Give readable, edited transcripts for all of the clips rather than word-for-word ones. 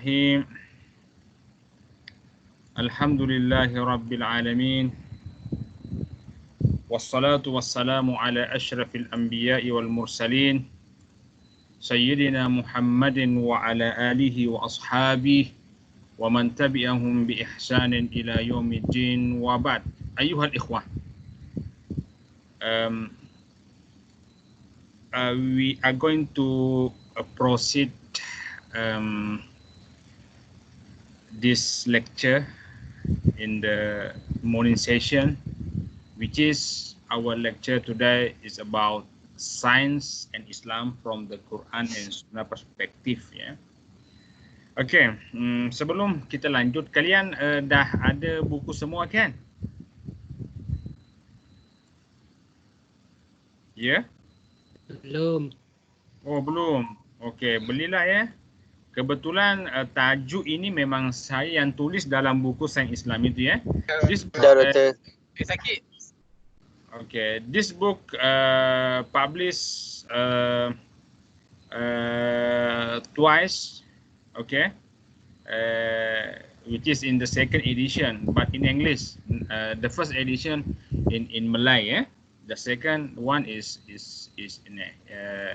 Bismillahirrahmanirrahim. Alhamdulillahi Rabbil Alamin. Wassalatu wassalamu ala ashrafil anbiya'i wal mursalin. Sayyidina Muhammadin wa ala alihi wa ashabihi wa man tabi'ahum bi ihsanin ila yaumiddin wa ba'd. Ayuhal ikhwah. We are going to proceed this lecture in the morning session, which is our lecture today is about science and Islam from the Quran and Sunnah perspective, ya. Okey, sebelum kita lanjut, kalian dah ada buku semua kan? Ya? Belum. Oh, belum. Okey, belilah ya. Kebetulan tajuk ini memang saya yang tulis dalam buku Sains Islam itu ya. This book, okay, this book published twice, okay, which is in the second edition, but in English. The first edition in Malay, yeah. The second one is in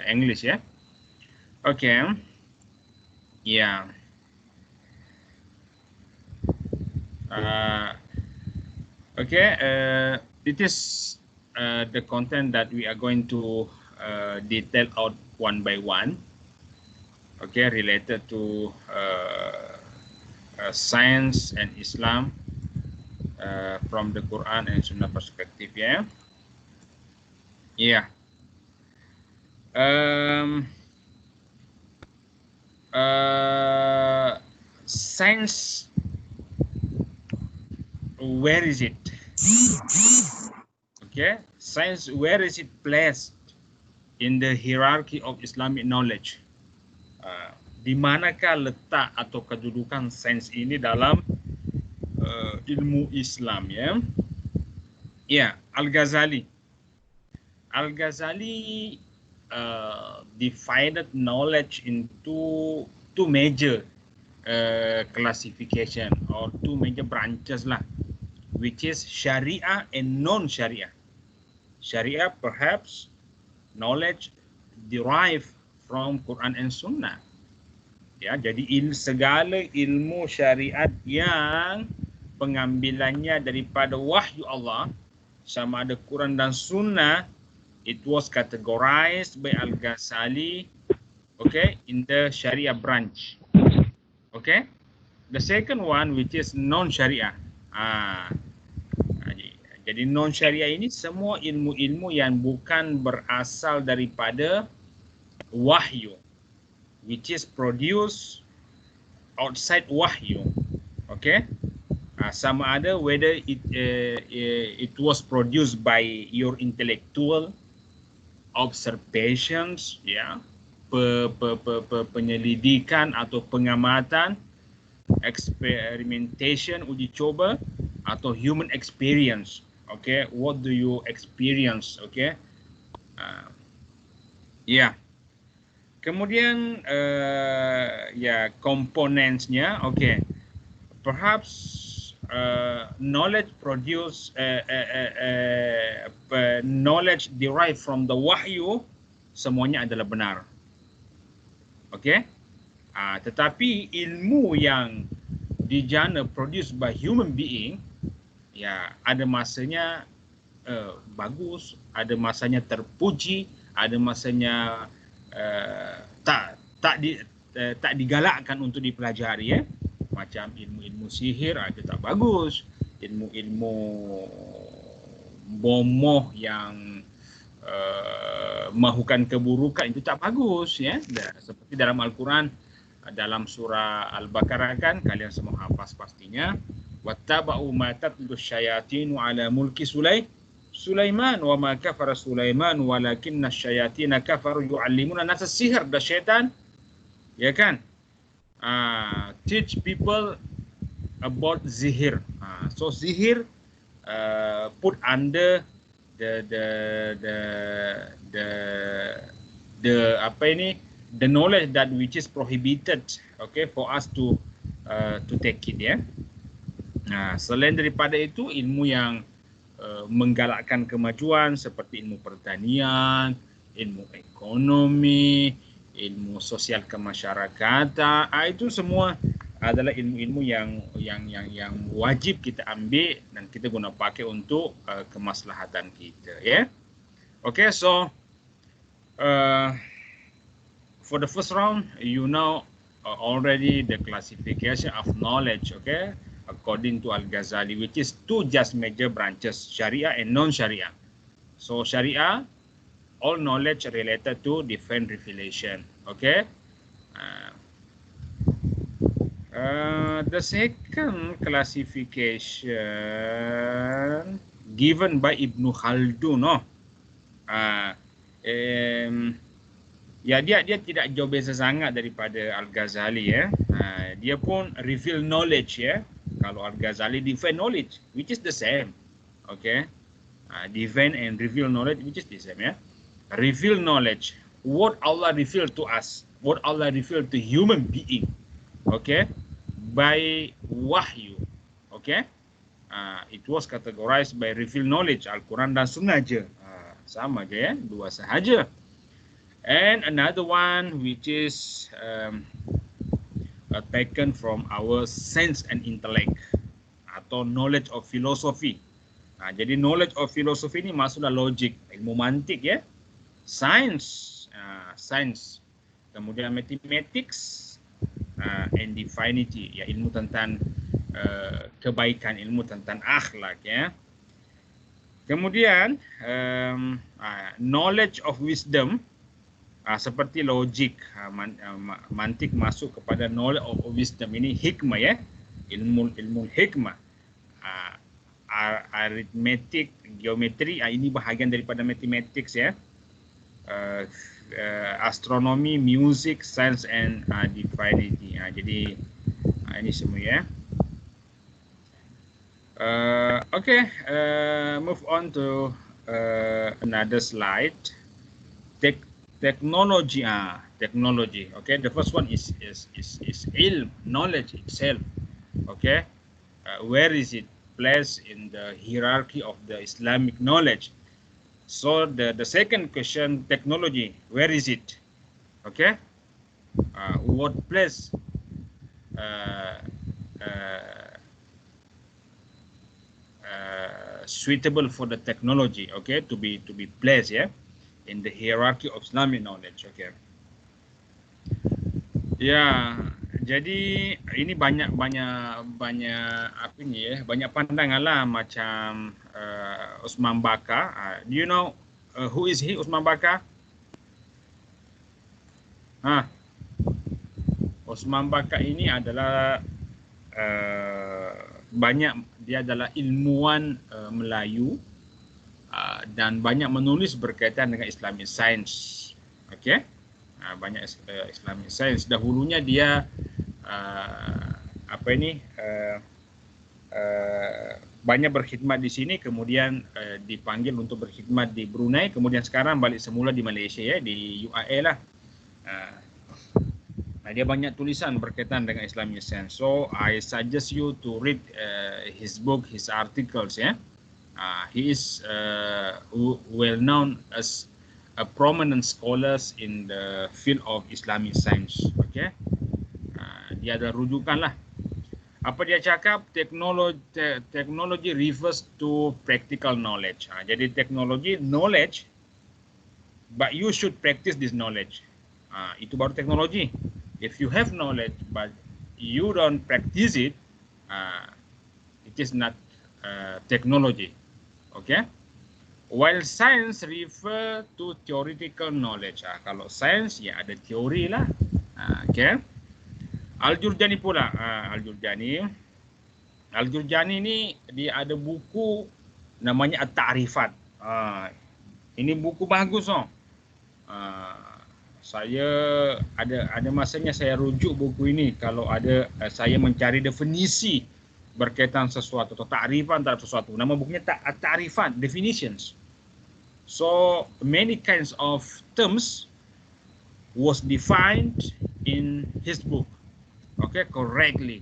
English, yeah. Okay. Yeah. Okay. It is the content that we are going to detail out one by one. Okay, related to science and Islam from the Quran and Sunnah perspective. Yeah. Yeah. Science, where is it? Okay, science, where is it placed in the hierarchy of Islamic knowledge? Di manakah letak atau kedudukan sains ini dalam ilmu Islam, ya? Ya, Al-Ghazali. Al-Ghazali divided knowledge into two major classification or two major branches lah, which is Sharia and non-Sharia. Sharia, perhaps knowledge derived from Quran and Sunnah. Ya, jadi segala ilmu syariat yang pengambilannya daripada wahyu Allah, sama ada Quran dan Sunnah, it was categorized by Al-Ghazali, okay, in the Sharia branch. Okay, the second one, which is non-Sharia. Jadi non-Sharia ini semua ilmu-ilmu yang bukan berasal daripada wahyu, which is produced outside wahyu. Okay, sama ada whether it was produced by your intellectual observations, ya, penyelidikan atau pengamatan, experimentation, uji coba, atau human experience. Okay, what do you experience? Okay, ya. Kemudian ya, komponennya. Okay, perhaps knowledge produced, knowledge derived from the wahyu, semuanya adalah benar. Okay, tetapi ilmu yang dijana produced by human being, ya, ada masanya bagus, ada masanya terpuji, ada masanya tak digalakkan untuk dipelajari, ya. Macam ilmu-ilmu sihir itu tak bagus, ilmu-ilmu bomoh yang mahukan keburukan itu tak bagus, ya. Seperti dalam Al-Quran, dalam surah Al-Baqarah kan, kalian semua hafaz pastinya, wattaba'u ma tatlu syayatinu ala mulki Sulaiman wa ma kafara Sulaiman walakinna syayatina kafaru yu'allimuna nasa sihir, dan syaitan, ya kan, teach people about zihir. So zihir put under the the knowledge that which is prohibited, okay, for us to take it, ya. Nah, selain daripada itu, ilmu yang menggalakkan kemajuan seperti ilmu pertanian, ilmu ekonomi, ilmu sosial kemasyarakatan, itu semua adalah ilmu-ilmu yang wajib kita ambil dan kita guna pakai untuk kemaslahatan kita, ya. Okay, so for the first round, you know already the classification of knowledge, okay, according to Al-Ghazali, which is two just major branches, Sharia and non-Sharia. So Sharia, all knowledge related to divine revelation, okay. The second classification given by Ibn Khaldun, ya dia tidak jauh beza sangat daripada Al-Ghazali, ya. Dia pun reveal knowledge, ya. Kalau Al-Ghazali divine knowledge, which is the same, okay. Divine and reveal knowledge, which is the same, ya. Reveal knowledge, what Allah revealed to us, what Allah revealed to human being, okay, by wahyu, okay. It was categorized by reveal knowledge, Al-Quran dan Sunnah je, sama je, ya, dua sahaja. And another one which is taken from our sense and intellect atau knowledge of philosophy. Jadi knowledge of philosophy ini maksudnya logik, ilmu mantik, ya, science, kemudian mathematics, and divinity, ya, ilmu tentang kebaikan, ilmu tentang akhlak, ya. Kemudian knowledge of wisdom, seperti logik, mantik masuk kepada knowledge of wisdom, ini hikmah, ya, ilmu hikmah. Arithmetic, geometri, ini bahagian daripada mathematics, ya. Astronomy, music, science and divinity. Jadi ini semua, ya. Okay, move on to another slide. Technology, technology. Okay, the first one is ilm, knowledge itself. Okay, where is it placed in the hierarchy of the Islamic knowledge? So the second question, technology, where is it? Okay, what place suitable for the technology, okay, to be placed, yeah, in the hierarchy of Islamic knowledge, okay. Ya, jadi ini banyak apa ini, ya, banyak pandangan lah, macam Osman Bakar. Do you know who is he, Osman Bakar? Osman Bakar ini adalah dia adalah ilmuwan Melayu, dan banyak menulis berkaitan dengan Islamic Science, okay. Banyak Islamic Science. Dahulunya dia banyak berkhidmat di sini, kemudian dipanggil untuk berkhidmat di Brunei, kemudian sekarang balik semula di Malaysia, ya, di UAE lah. Dia banyak tulisan berkaitan dengan Islamic Science. So I suggest you to read his book, his articles, ya. He is well known as a prominent scholars in the field of Islamic Science, okay. Dia ada rujukan lah. Apa dia cakap? Technology refers to practical knowledge. Jadi teknologi knowledge, but you should practice this knowledge. Itu baru teknologi. If you have knowledge but you don't practice it, it is not technology, okay. While science refer to theoretical knowledge. Kalau science, ya, ada teori lah, okay. Al-Jurjani pula, Al-Jurjani ni dia ada buku namanya At-Ta'rifat. Ini buku bagus, saya ada masanya saya rujuk buku ini kalau ada saya mencari definisi berkaitan sesuatu atau ta'rifan terhadap sesuatu. Nama bukunya was defined in his book, okay, correctly.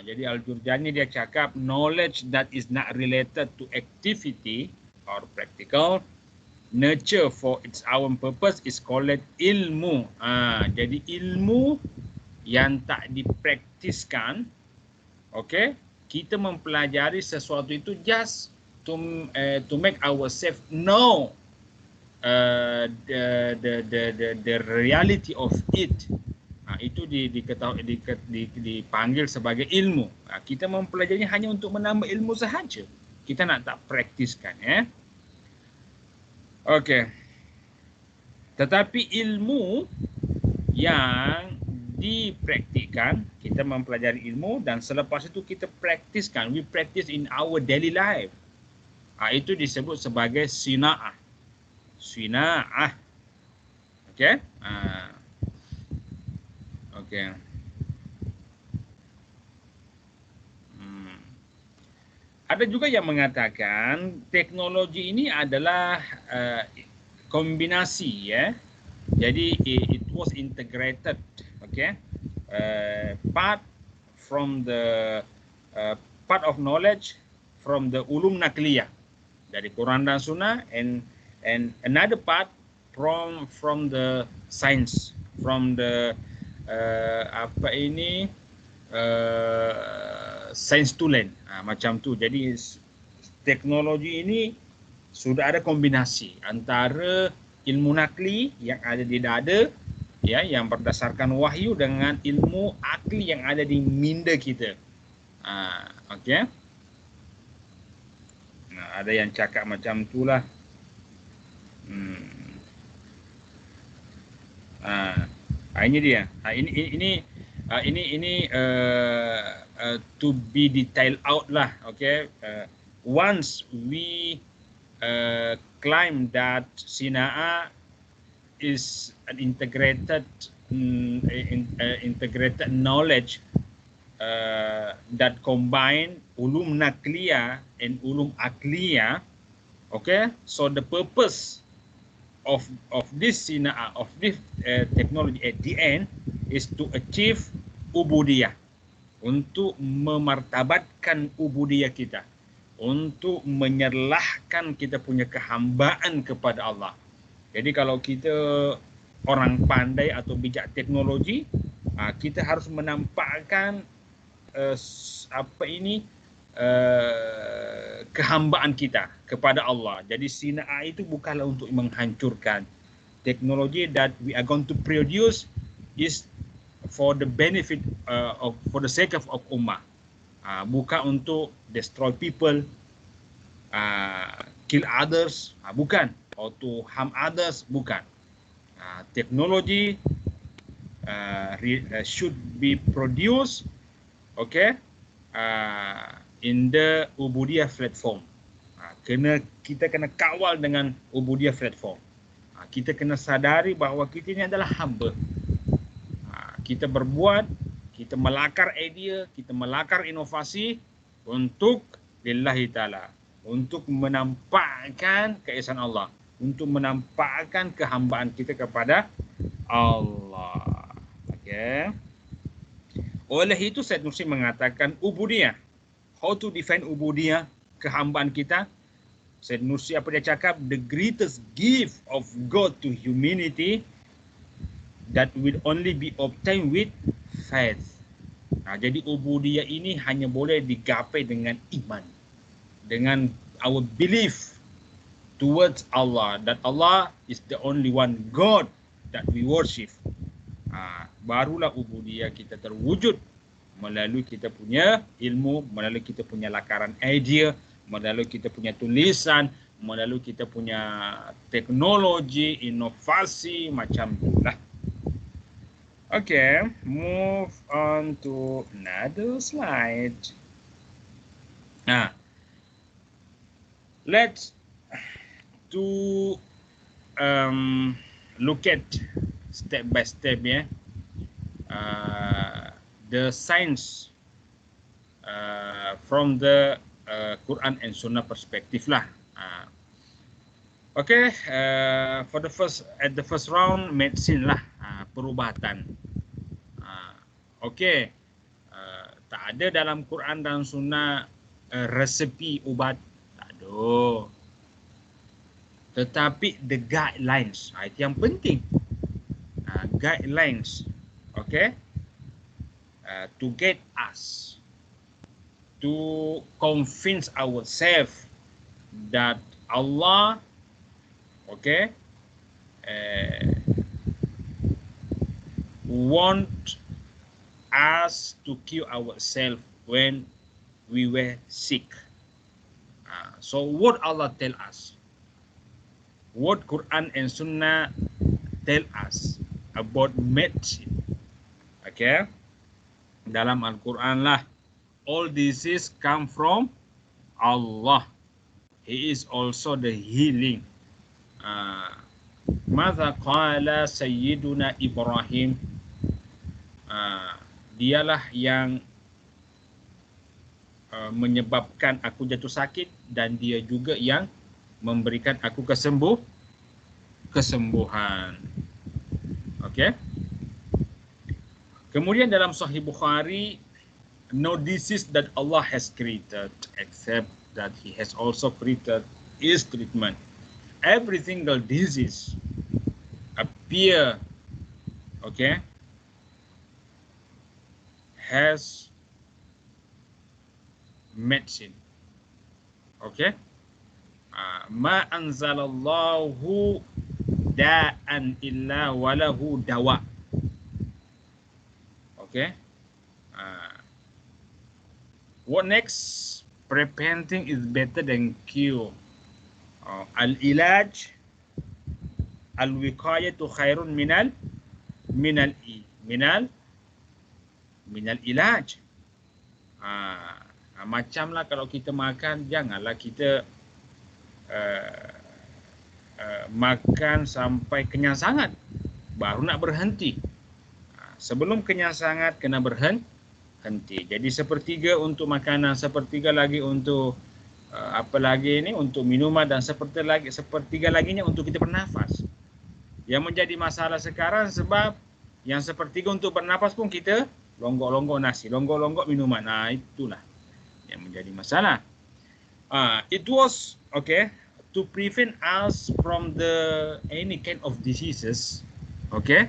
Jadi Al-Jurjani dia cakap knowledge that is not related to activity or practical nature for its own purpose is called ilmu. Jadi ilmu yang tak dipraktiskan, okay, kita mempelajari sesuatu itu just to make ourselves know the reality of it. Itu dipanggil sebagai ilmu. Kita mempelajarinya hanya untuk menambah ilmu sahaja. Kita nak tak praktiskan, ya. Okey. Tetapi ilmu yang dipraktikkan, kita mempelajari ilmu dan selepas itu kita praktiskan, we practice in our daily life. Itu disebut sebagai sina'ah. Sina'ah. Okey? Okey. Ada juga yang mengatakan teknologi ini adalah kombinasi, ya. Jadi it was integrated, okay? Part from the part of knowledge from the ulum nakliyah dari Quran dan Sunnah, and another part from the science, from the science tulen, macam tu. Jadi teknologi ini sudah ada kombinasi antara ilmu nakli yang ada di dada, ya, yang berdasarkan wahyu, dengan ilmu akli yang ada di minda kita. Okey. Ada yang cakap macam itulah. Ini dia. Ini to be detailed out lah. Okay. Once we claim that Sina'ah is an integrated knowledge that combine ulum nakliyah and ulum akliyah. Okay, so the purpose of this Sina'ah, of this technology at the end is to achieve ubudiyah, untuk memartabatkan ubudiyah kita, untuk menyerlahkan kita punya kehambaan kepada Allah. Jadi kalau kita orang pandai atau bijak teknologi, kita harus menampakkan kehambaan kita kepada Allah. Jadi Sina'ah itu bukanlah untuk menghancurkan. Teknologi that we are going to produce is for the benefit for the sake of ummah. Bukan untuk destroy people, kill others, bukan, or to harm others, bukan. Teknologi should be produced, okay, in the ubudiyah platform. Kita kena kawal dengan ubudiyah platform. Kita kena sadari bahawa kita ini adalah hamba. Kita berbuat, kita melakar idea, kita melakar inovasi untuk lillahi ta'ala, untuk menampakkan keesaan Allah, untuk menampakkan kehambaan kita kepada Allah. Okay. Oleh itu Syed Nursi mengatakan ubudiyah. How to define ubudiyah, kehambaan kita? Syed Nursi apa dia cakap? The greatest gift of God to humanity that will only be obtained with faith. Jadi ubudiyah ini hanya boleh digapai dengan iman, dengan our belief towards Allah, that Allah is the only one God that we worship. Barulah ubudiyah kita terwujud melalui kita punya ilmu, melalui kita punya lakaran idea, melalui kita punya tulisan, melalui kita punya teknologi, inovasi, macam itulah. Okay, move on to another slide. Let's look at step by step, ya. The science from the Quran and Sunnah perspective lah. Okay, for the first round, medicine lah. perubatan. Okey, tak ada dalam Quran dan Sunnah resepi ubat, tak ada. Tetapi the guidelines, itu yang penting. Guidelines, okay, to get us to convince ourselves that Allah, okay, want us to cure ourselves when we were sick. So what Allah tell us? What Quran and Sunnah tell us about medicine? Okay, dalam Al-Quran lah, all disease come from Allah. He is also the healing. Madza qala Sayyiduna Ibrahim? Dialah yang menyebabkan aku jatuh sakit, dan dia juga yang memberikan aku kesembuhan. Okey. Kemudian dalam Sahih Bukhari, no disease that Allah has created except that He has also created His treatment. Every single disease appear, okay, has medicine. Okay. Ma anzalallahu da'an illa walahu dawa. Okay. What next? Preventing is better than cure. Al-ilaj, al-wiqayatu khairun minal ilaj. Macamlah kalau kita makan, janganlah kita makan sampai kenyang sangat baru nak berhenti. Sebelum kenyang sangat kena berhenti. Jadi sepertiga untuk makanan, sepertiga lagi untuk apa lagi ini, untuk minuman, dan sepertiga laginya untuk kita bernafas. Yang menjadi masalah sekarang sebab yang sepertiga untuk bernafas pun kita longgok-longgok nasi, longgok-longgok minuman. Itulah yang menjadi masalah. It was okay to prevent us from the any kind of diseases, okay,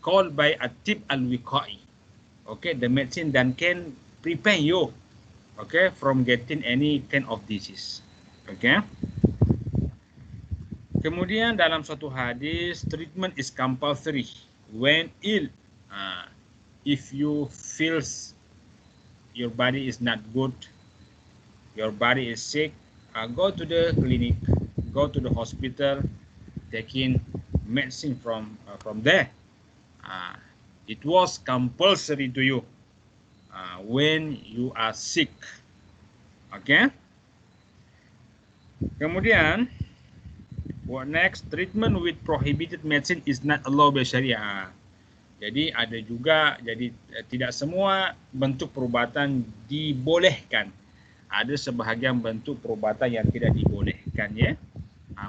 called by atib al-wiqai, okay, the medicine that can prevent you, okay, from getting any kind of disease, okay. Kemudian dalam suatu hadis, treatment is compulsory when ill. If you feels your body is not good, your body is sick, go to the clinic, go to the hospital, taking medicine from there. It was compulsory to you when you are sick. Okay. Kemudian, what next? Treatment with prohibited medicine is not allowed by Syariah. Jadi ada juga, jadi tidak semua bentuk perubatan dibolehkan. Ada sebahagian bentuk perubatan yang tidak dibolehkan, ya.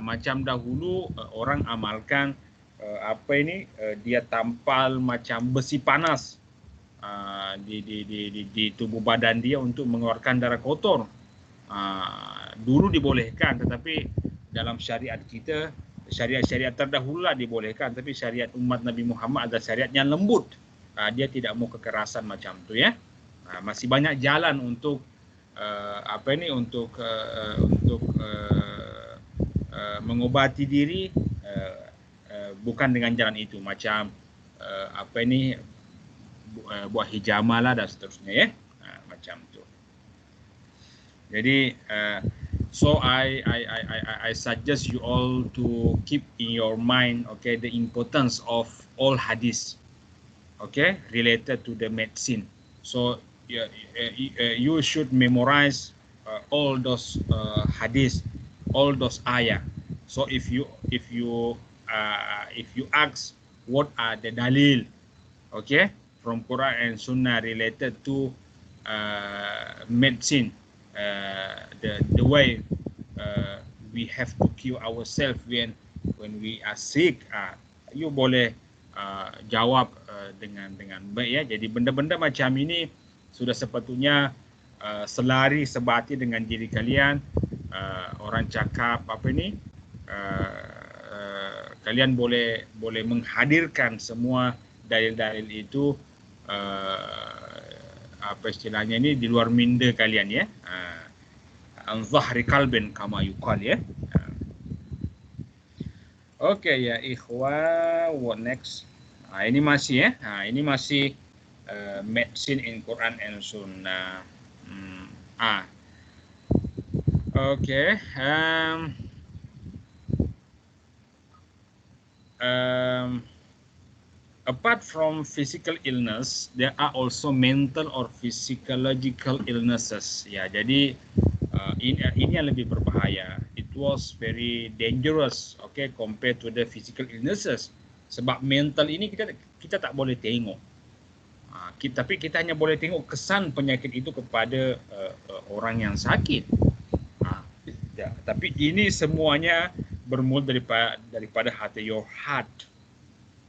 Macam dahulu orang amalkan dia tampal macam besi panas di tubuh badan dia untuk mengeluarkan darah kotor. Dulu dibolehkan, tetapi dalam syariat kita, syariat-syariat terdahululah dibolehkan, tapi syariat umat Nabi Muhammad adalah syariat yang lembut. Dia tidak mau kekerasan macam tu, ya. Masih banyak jalan untuk mengobati diri, bukan dengan jalan itu, macam buat hijama lah dan seterusnya, ya. Macam tu. Jadi so I suggest you all to keep in your mind, okay, the importance of all hadith, okay, related to the medicine. So you should memorize all those hadith, all those ayah. So if you ask what are the dalil, okay, from Quran and Sunnah related to medicine, the way we have to cure ourselves when we are sick, you boleh jawab dengan baik ya. Jadi benda-benda macam ini sudah sepatutnya selari sebati dengan diri kalian. Orang cakap apa ni, kalian boleh menghadirkan semua dalil-dalil itu, apa istilahnya ini, di luar minda kalian ya. An zahri qalbin kama yuqal ya. Okey ya ikhwan, what next? Ini masih ya. Ini masih medicine in Quran and Sunnah. Okay. Apart from physical illness, there are also mental or physiological illnesses. Ya, jadi ini yang lebih berbahaya. It was very dangerous, okay, compared to the physical illnesses. Sebab mental ini kita tak boleh tengok. Tapi kita hanya boleh tengok kesan penyakit itu kepada orang yang sakit. Ya, tapi ini semuanya bermula daripada hati, your heart.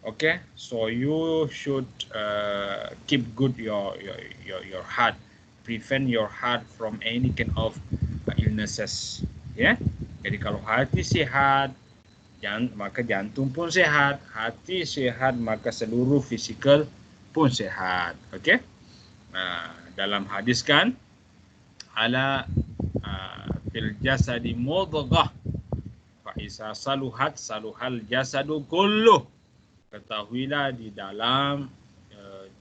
Okay, so you should keep good your heart, prevent your heart from any kind of illnesses. Ya, jadi kalau hati sihat, maka jantung pun sehat. Hati sehat, maka seluruh fizikal pun sehat. Okay, dalam hadis kan, ala fil jasadi mudghah fa isa saluhat saluhal jasadu kulluh. Ketahuilah di dalam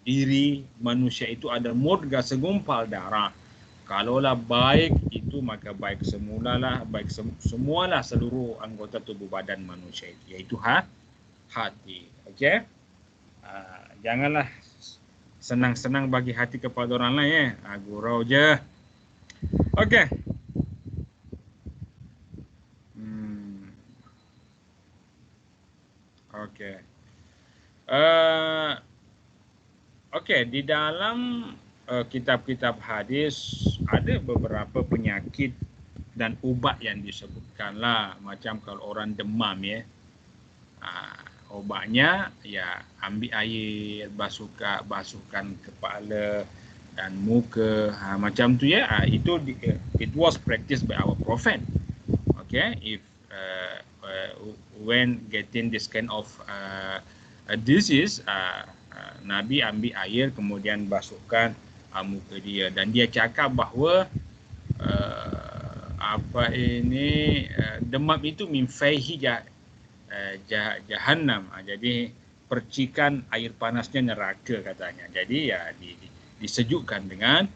diri manusia itu ada mudghah, segumpal darah. Kalaulah baik itu, maka baik semulalah, baik semualah seluruh anggota tubuh badan manusia itu, iaitu hati. Okey. Janganlah senang-senang bagi hati kepada orang lain ya. Gurau je. Okey. Okey. Okey, di dalam kitab-kitab hadis ada beberapa penyakit dan ubat yang disebutkanlah. Macam kalau orang demam ya, obatnya ya ambil air, basuhkan kepala dan muka, macam tu ya. It was practiced by our prophet. Okay, if when getting this kind of disease, Nabi ambil air kemudian basuhkan muka dia, dan dia cakap bahawa demam itu min faihi jahannam. Jadi percikan air panasnya neraka katanya. Jadi ya disejukkan dengan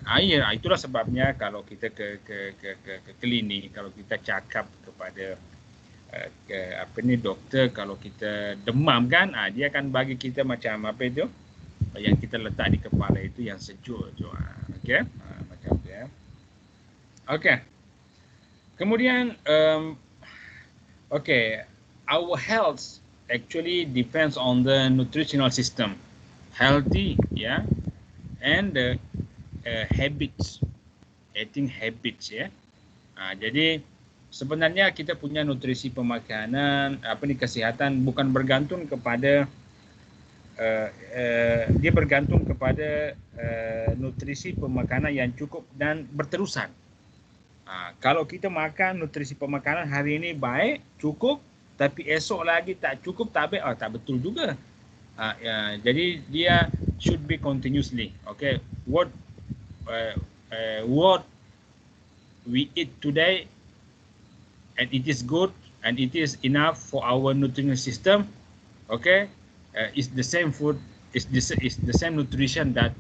air. Itulah sebabnya kalau kita ke klinik, kalau kita cakap kepada doktor, kalau kita demam kan, dia akan bagi kita macam apa itu yang kita letak di kepala itu yang sejuk tu. Okey, macam tu ya. Okey. Kemudian our health actually depends on the nutritional system, healthy ya, and the habits, eating habits ya. Jadi sebenarnya kita punya nutrisi pemakanan, kesihatan bukan bergantung kepada dia bergantung kepada nutrisi pemakanan yang cukup dan berterusan. Kalau kita makan nutrisi pemakanan hari ini baik, cukup, tapi esok lagi tak cukup, tak baik, tak betul juga. Jadi dia should be continuously. Okay, what we eat today, and it is good and it is enough for our nutrition system. Okay, it's the same food, it's the same nutrition that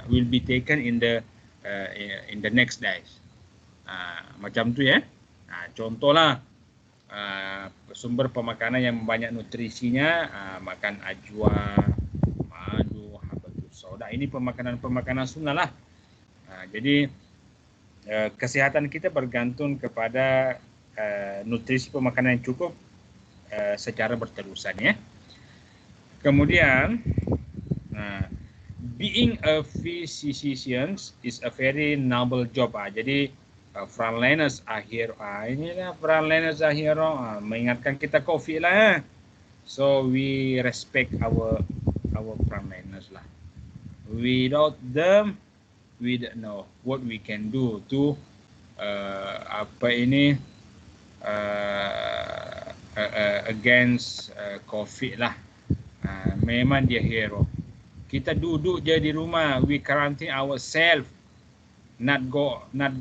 will be taken in the next days. Macam tu ya. Contohlah sumber pemakanan yang banyak nutrisinya, makan ajwa, madu, habatus sauda. Ini pemakanan sunnah lah. Jadi kesihatan kita bergantung kepada nutrisi pemakanan yang cukup secara berterusan ya. Kemudian being a physician is a very noble job. Jadi frontliners are hero. Inilah frontliners are hero. Mengingatkan kita COVID lah. So we respect our frontliners lah. Without them, we don't know what we can do to against COVID lah. Memang dia hero. Kita duduk je di rumah, we quarantine ourselves, not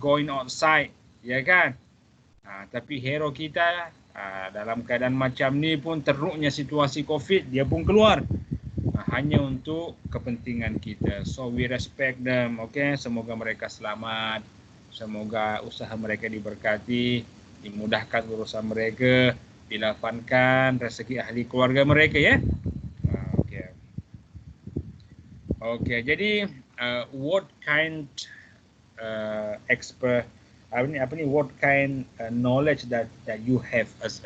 going outside, ya kan? Tapi hero kita dalam keadaan macam ni pun, teruknya situasi COVID, dia pun keluar hanya untuk kepentingan kita. So we respect them, okay? Semoga mereka selamat, semoga usaha mereka diberkati, dimudahkan urusan mereka, dilapangkan rezeki ahli keluarga mereka, ya. Okay, jadi what kind what kind knowledge that you have as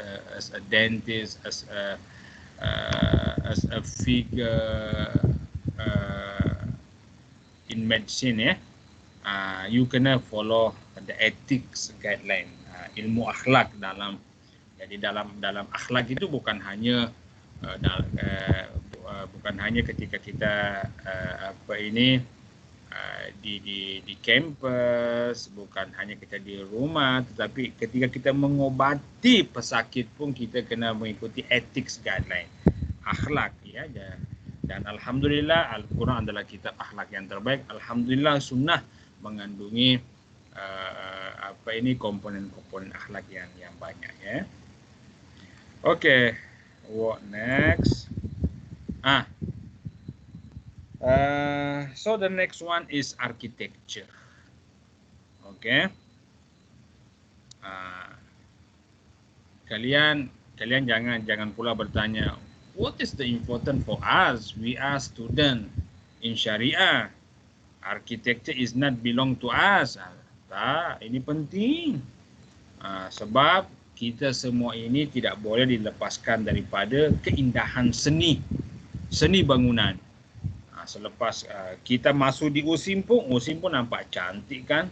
a dentist, as a figure in medicine, ya. You kena follow the ethics guideline, ilmu akhlak dalam. Jadi dalam akhlak itu bukan hanya ketika kita di kampus, bukan hanya kita di rumah, tetapi ketika kita mengobati pesakit pun kita kena mengikuti ethics guideline, akhlak, ya. Dan alhamdulillah Al-Quran adalah kitab akhlak yang terbaik. Alhamdulillah sunnah mengandungi komponen-komponen akhlak yang banyak, ya. Okay, what next? So the next one is architecture. Okay. Kalian jangan pula bertanya, what is the important for us? We are student in Syariah. Architecture is not belong to us. Tak, ini penting. Sebab kita semua ini tidak boleh dilepaskan daripada keindahan seni bangunan. Selepas kita masuk di USIM pun nampak cantik, kan?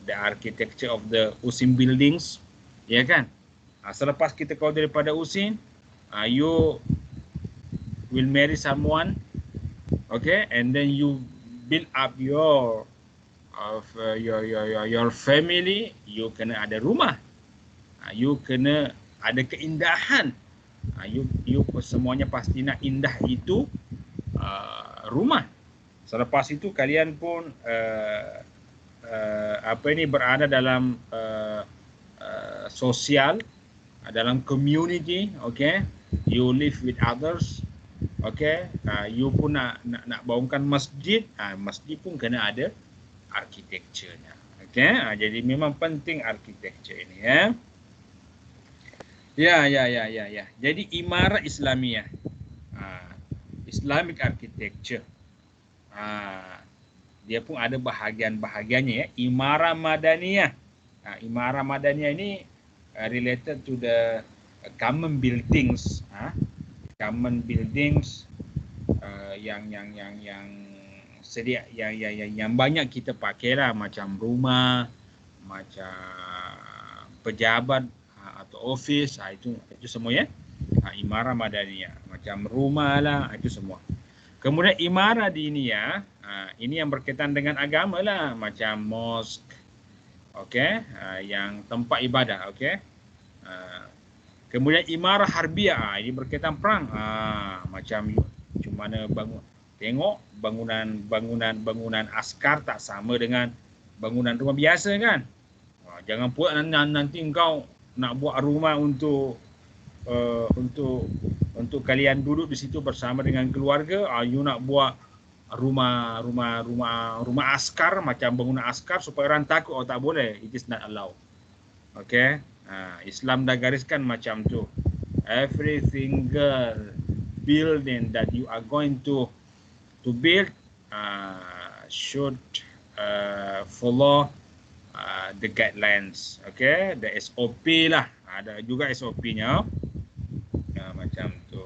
The architecture of the USIM buildings, ya kan? Selepas kita keluar daripada USIM, you will marry someone, okay? And then you build up your family. You kena ada rumah, you kena ada keindahan. You semuanya pasti nak indah itu rumah. Selepas itu kalian pun berada dalam sosial, dalam community, okay? You live with others, okay? You pun nak bangunkan masjid, masjid pun kena ada architecture-nya, okay? Jadi memang penting architecture ini, ya. Ya. Jadi imarat Islamiah, Islamic architecture, dia pun ada bahagian-bahagiannya, ya. Imarah Madaniyah. Imarah Madaniyah ini related to the common buildings, yang banyak kita pakai lah, macam rumah, macam pejabat atau office, itu semua, ya. Imarah Madaniyah, macam rumah lah, itu semua. Kemudian imarah diniyah, ini yang berkaitan dengan agama lah, macam mosque, okay? Yang tempat ibadah, okay? Kemudian imarah harbiyah, ini berkaitan perang, macam mana tengok bangunan askar tak sama dengan bangunan rumah biasa, kan? Jangan pula nanti engkau nak buat rumah untuk kalian duduk di situ bersama dengan keluarga. You nak buat rumah askar, macam bangunan askar supaya orang takut, tak boleh. It is not allowed. Okay? Islam dah gariskan macam tu. Every single building that you are going to build should follow the guidelines, okay? The SOP lah, ada juga SOP-nya, macam tu.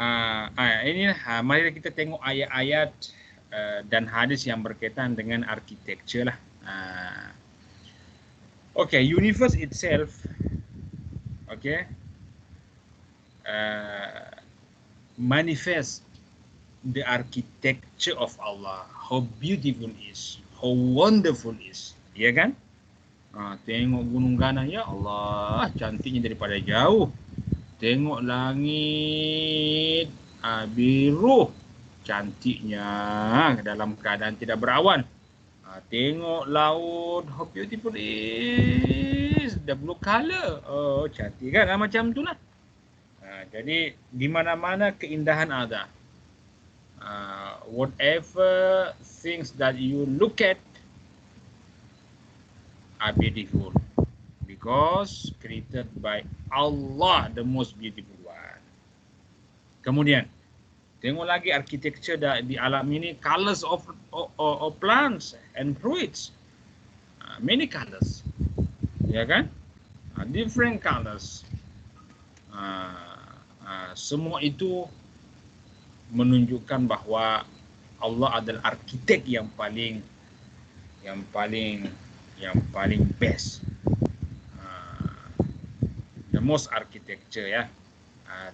Ini mari kita tengok ayat-ayat dan hadis yang berkaitan dengan architecture lah. Okay, universe itself, okay, manifest the architecture of Allah, how beautiful is, how wonderful is, ya kan? Tengok gunung Ganah, ya Allah, cantiknya daripada jauh. Tengok langit, biru, cantiknya dalam keadaan tidak berawan. Tengok laut, how beautiful is, the blue color. Oh, cantik kan? Macam itulah. Jadi di mana-mana keindahan ada. Whatever things that you look at are beautiful because created by Allah, the most beautiful one. Kemudian tengok lagi architecture di alam ini, colors of plants and fruits, many colors, ya kan? Different colors. Semua itu menunjukkan bahwa Allah adalah arkitek yang paling best, the most architecture, ya.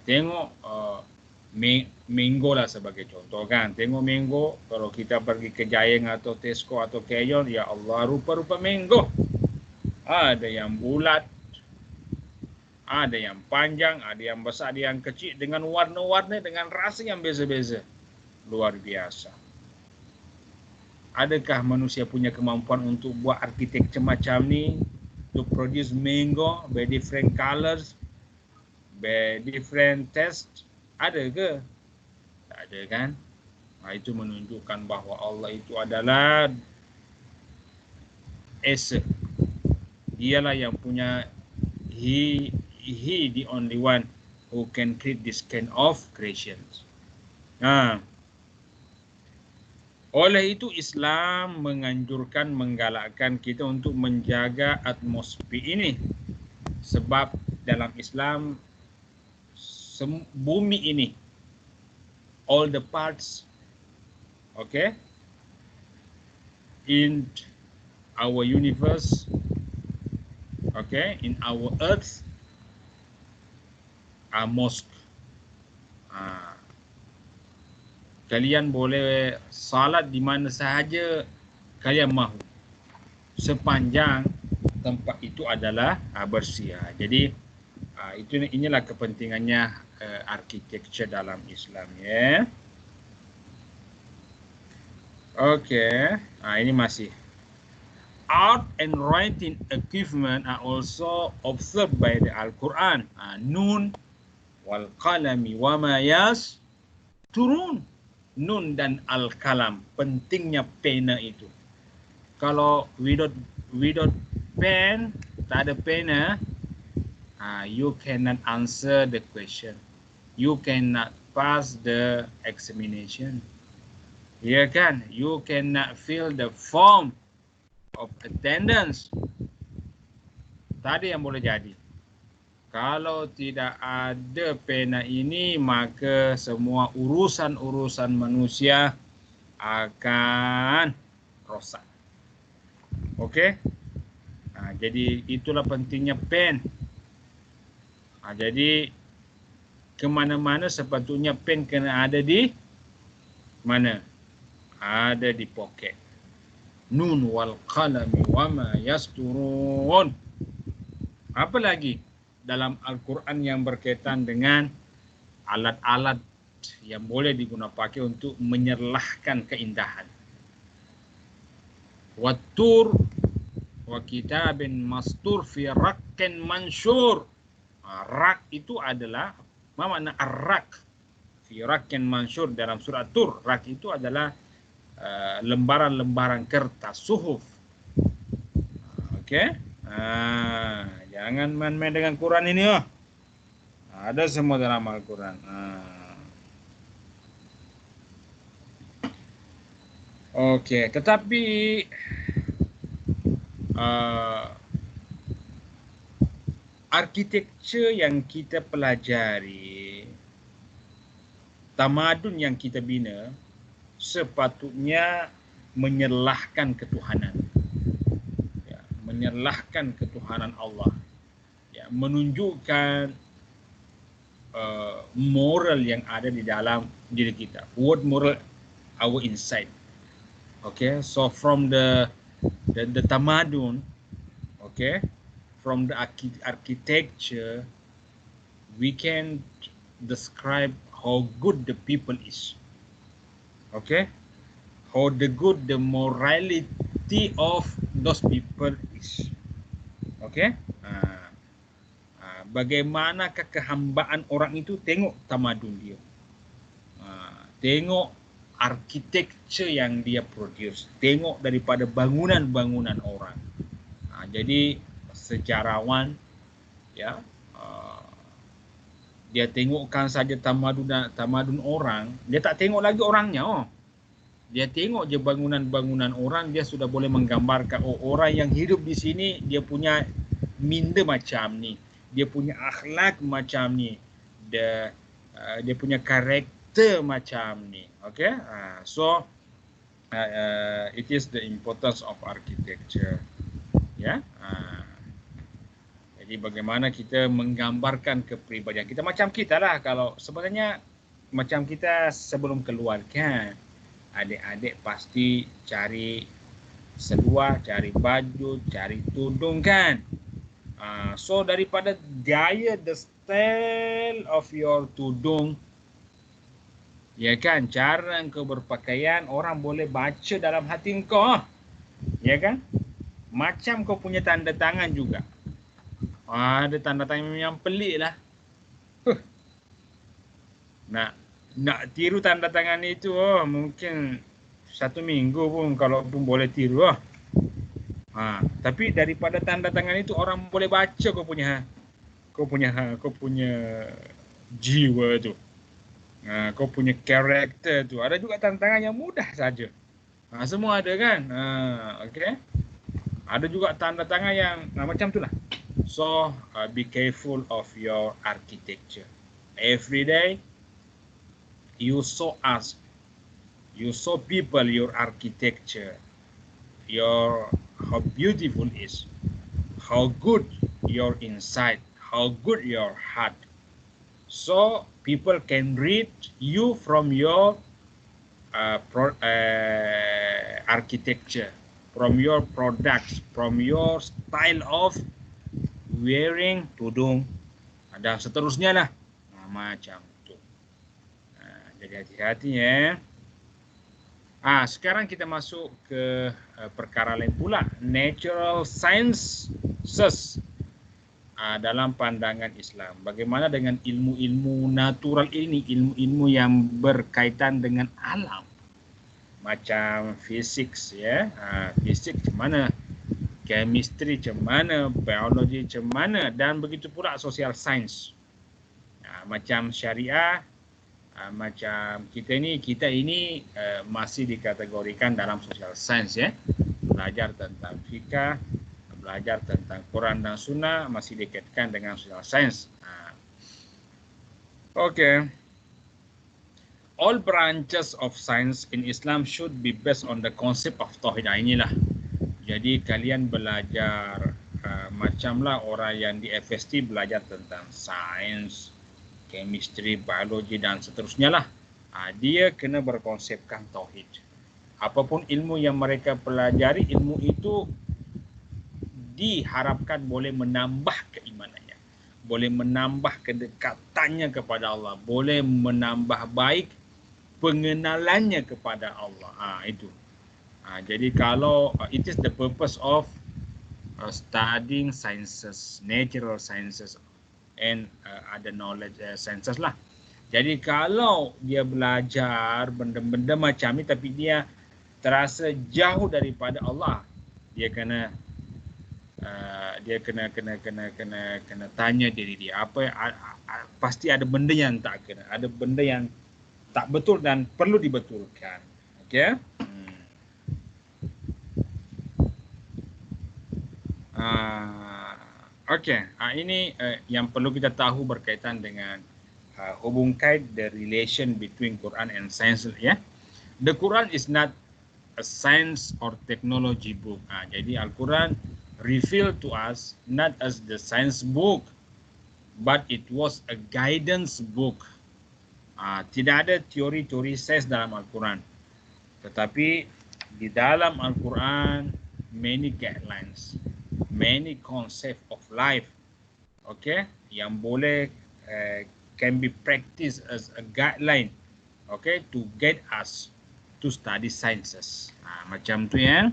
Tengok mango lah sebagai contoh kan. Tengok mango, kalau kita pergi ke Giant atau Tesco atau Cayon, ya Allah, rupa-rupa mango. Ada yang bulat, ada yang panjang, ada yang besar, ada yang kecil, dengan warna-warna, dengan rasa yang beza-beza. Luar biasa. Adakah manusia punya kemampuan untuk buat arsitektur macam ni, to produce mango by different colors, by different taste? Ada ke? Tak ada kan? Itu menunjukkan bahawa Allah itu adalah Esa. Dialah yang punya, He the only one who can create this kind of creations. Oleh itu Islam menganjurkan, menggalakkan kita untuk menjaga atmosfer ini. Sebab dalam Islam, bumi ini, all the parts, okay, in our universe, okay, in our earth, are mosque. Kalian boleh salat di mana sahaja kalian mahu, sepanjang tempat itu adalah bersih. Jadi inilah kepentingannya arsitektur dalam Islam, ya. Okey, ini masih. Art and writing equipment are also observed by the Al-Quran. Nun wal qalami wa ma yasturun. Nun dan al-kalam, pentingnya pena itu. Kalau without pen, tak ada pena, you cannot answer the question. You cannot pass the examination. Ya kan? You cannot fill the form of attendance. Tak ada yang boleh jadi. Kalau tidak ada pena ini, maka semua urusan-urusan manusia akan rosak. Okey? Jadi itulah pentingnya pen. Jadi ke mana-mana sepatutnya pen kena ada di mana? Ada di poket. Nun wal qalami wa ma yasturun. Apa lagi dalam Al-Quran yang berkaitan dengan alat-alat yang boleh digunakan pakai untuk menyerlahkan keindahan? Wattur wa kitabin mastur fi raqqin mansyur. Rak itu adalah, apa makna ar-rak? Fi raqqin mansyur dalam surah Tur. Rak itu adalah lembaran-lembaran kertas, suhuf. Okey? Jangan main-main dengan Quran ini, oh. Ada semua dalam Al-Quran. Okey, tetapi arsitektur yang kita pelajari, tamadun yang kita bina, sepatutnya menyalahkan ketuhanan, ya, menyalahkan ketuhanan Allah, ya, menunjukkan moral yang ada di dalam diri kita. What moral? Our inside. Okay, so from the tamadun, okay, from the architecture, we can describe how good the people is. Okay, how the good, the morality of those people is. Okay, bagaimanakah kehambaan orang itu? Tengok tamadun dia, tengok architecture yang dia produce, tengok daripada bangunan-bangunan orang. Jadi sejarawan, ya, dia tengokkan saja tamadun orang, dia tak tengok lagi orangnya. Dia tengok je bangunan-bangunan orang, dia sudah boleh menggambarkan, oh, orang yang hidup di sini dia punya minda macam ni, dia punya akhlak macam ni, dia punya karakter macam ni. Okay, so it is the importance of architecture, ya. Jadi bagaimana kita menggambarkan kepribadian kita, macam kita lah. Kalau sebenarnya macam kita sebelum keluar kan, adik-adik pasti cari seluar, cari baju, cari tudung kan. So daripada gaya, the style of your tudung, ya kan, cara engkau berpakaian, orang boleh baca dalam hati engkau, ya kan. Macam kau punya tanda tangan juga, ada tanda tangan yang pelik lah. Nak tiru tanda tangan itu, mungkin 1 minggu pun kalau pun boleh tiru. Tapi daripada tanda tangan itu orang boleh baca kau punya jiwa tu, kau punya karakter tu. Ada juga tanda tangan yang mudah saja. Semua ada kan. Okay. Ada juga tanda tangan yang macam tu lah. So be careful of your architecture. Every day you show us, you show people your architecture, how beautiful is, how good your inside, how good your heart. So people can read you from your architecture, from your products, from your style of wearing tudung, dan seterusnya lah, macam tu. Jadi hati-hati ya. Sekarang kita masuk ke perkara lain pula, natural sciences dalam pandangan Islam. Bagaimana dengan ilmu-ilmu natural ini, ilmu-ilmu yang berkaitan dengan alam, macam fisik, ya, fisik macam mana, chemistry macam mana, biologi macam mana, dan begitu pula social science. Macam syariah, macam kita ini masih dikategorikan dalam social science, ya. Belajar tentang fikah, belajar tentang Quran dan Sunnah masih dikaitkan dengan social science. Okay. All branches of science in Islam should be based on the concept of tauhid. Inilah. Jadi kalian belajar macamlah orang yang di FST belajar tentang sains, chemistry, biologi dan seterusnya lah. Dia kena berkonsepkan tauhid. Apapun ilmu yang mereka pelajari, ilmu itu diharapkan boleh menambah keimanannya, boleh menambah kedekatannya kepada Allah, boleh menambah baik pengenalannya kepada Allah. Itu. Jadi kalau it is the purpose of studying sciences, natural sciences and other knowledge sciences lah. Jadi kalau dia belajar benda-benda macam ni tapi dia terasa jauh daripada Allah, dia kena tanya diri dia, pasti ada benda yang tak kena, ada benda yang tak betul dan perlu dibetulkan. Okey. Okey, ini yang perlu kita tahu berkaitan dengan hubung kait the relation between Quran and science, ya. The Quran is not a science or technology book. Jadi Al-Quran revealed to us not as the science book, but it was a guidance book. Tidak ada teori-teori sains dalam Al-Quran. Tetapi di dalam Al-Quran, many guidelines, many concept of life, okay, yang boleh can be practiced as a guideline, okay, to guide us to study sciences. Macam tu ya.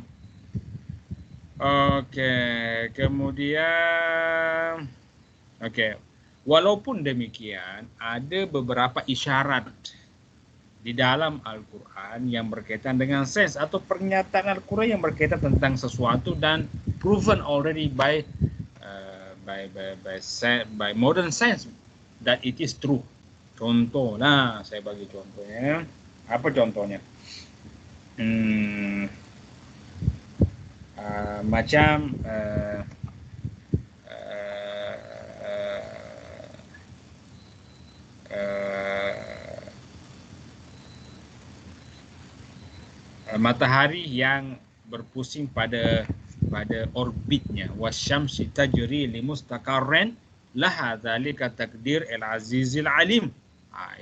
Okay, kemudian, okay, walaupun demikian, ada beberapa isyarat di dalam Al-Quran yang berkaitan dengan sains atau pernyataan Al-Quran yang berkaitan tentang sesuatu dan proven already by modern science that it is true. Contoh, saya bagi contohnya. Apa contohnya? Macam matahari yang berpusing pada orbitnya. Wasyamsi tajri limustaqarrin laha dzalika takdir al-azizil alim.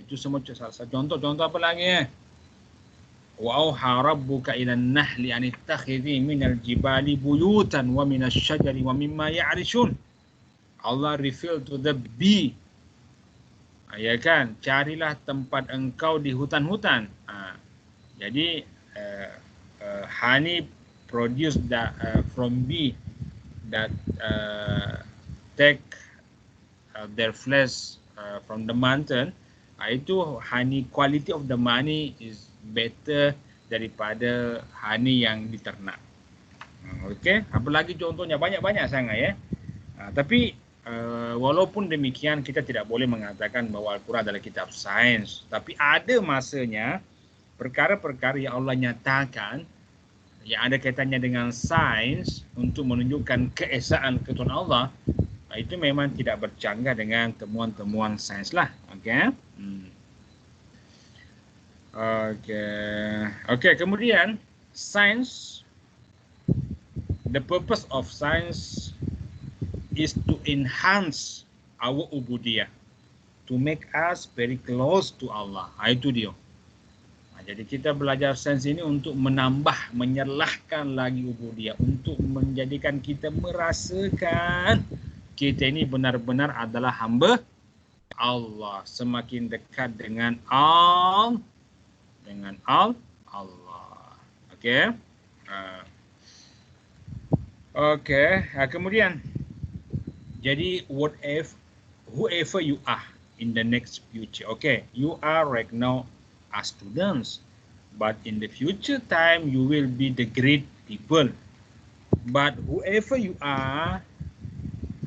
Itu semua contoh apa lagi ya? Wa auha rabbuka ila an-nahli an ittakhidhi minal jibali buyutan wa minasy syajari wa mimma ya'rishun. Allah reveal to the bee, ya kan, carilah tempat engkau di hutan-hutan. Jadi honey produced from bee that take their flesh from the mountain. Itu honey, quality of the honey is better daripada honey yang diternak. Okey, apalagi contohnya banyak-banyak sangat ya. Tapi walaupun demikian, kita tidak boleh mengatakan bahawa Al-Quran adalah kitab sains. Tapi ada masanya perkara-perkara yang Allah nyatakan yang ada kaitannya dengan sains untuk menunjukkan keesaan ketuhanan Allah, itu memang tidak bercanggah dengan temuan-temuan sains lah. Okey. Okey, kemudian science, the purpose of science is to enhance our ubudiyah, to make us very close to Allah. Itu dia. Jadi kita belajar sains ini untuk menambah, menyerlahkan lagi ubudiyah, untuk menjadikan kita merasakan kita ini benar-benar adalah hamba Allah, semakin dekat dengan Allah. Okey. Kemudian, jadi whoever you are in the next future, okay, you are right now as students, but in the future time you will be the great people. But whoever you are,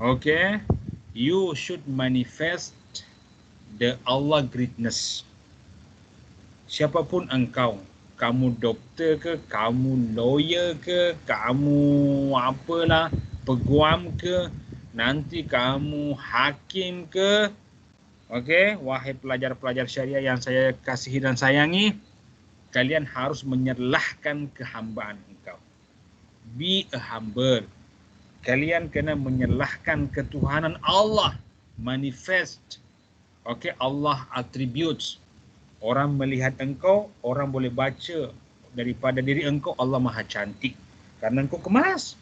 okay, you should manifest the Allah greatness. Siapapun engkau, kamu doktor ke, kamu lawyer ke, kamu apalah, peguam ke, nanti kamu hakim ke, okey, wahai pelajar-pelajar syariah yang saya kasihi dan sayangi, kalian harus menyerlahkan kehambaan engkau. Be a humble. Kalian kena menyerlahkan ketuhanan Allah, manifest, okey, Allah attributes. Orang melihat engkau, orang boleh baca daripada diri engkau, Allah Maha Cantik karena engkau kemas.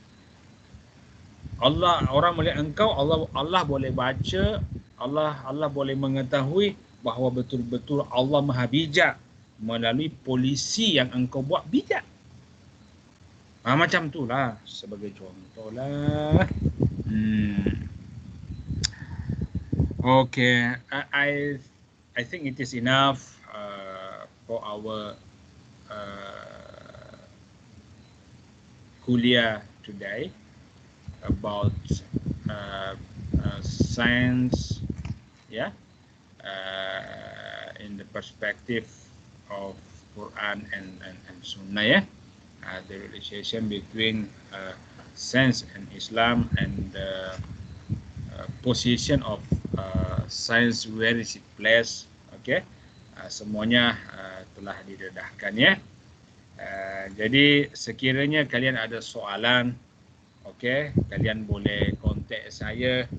Orang melihat engkau, Allah boleh baca, Allah boleh mengetahui bahawa betul-betul Allah Maha Bijak melalui polisi yang engkau buat bijak. Macam itulah, sebagai contohlah. Okay, I think it is enough for our kuliah today about science, yeah, in the perspective of Quran and Sunnah, yeah, the relation between science and Islam, and the position of science, where is it placed, okay, semuanya telah didedahkan ya. Jadi sekiranya kalian ada soalan, okey, kalian boleh kontak saya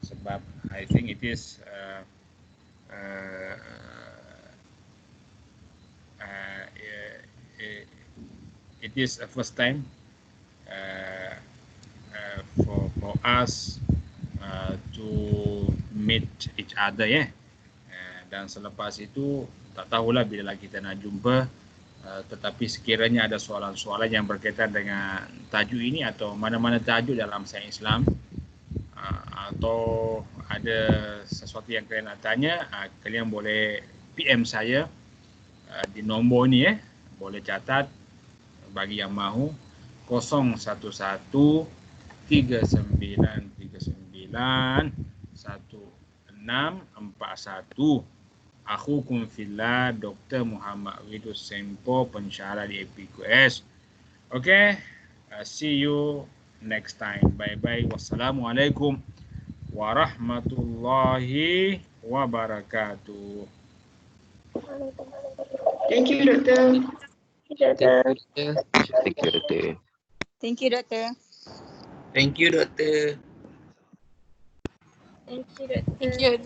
sebab I think it is it is a first time for us to meet each other ya. Dan selepas itu tak tahulah bila lagi kita nak jumpa. Tetapi sekiranya ada soalan-soalan yang berkaitan dengan tajuk ini atau mana-mana tajuk dalam sains Islam, atau ada sesuatu yang kalian nak tanya, kalian boleh PM saya di nombor ni ya. Boleh catat bagi yang mahu 011 3939 1641. Akhukum fillah, Dr. Muhammad Widus Sempo, pensyarah di APQS. Okay, see you next time. Bye-bye. Wassalamualaikum warahmatullahi wabarakatuh. Thank you, Doktor. Thank you, Doktor. Thank you, Doktor. Thank you, Doktor. Thank you, Doktor.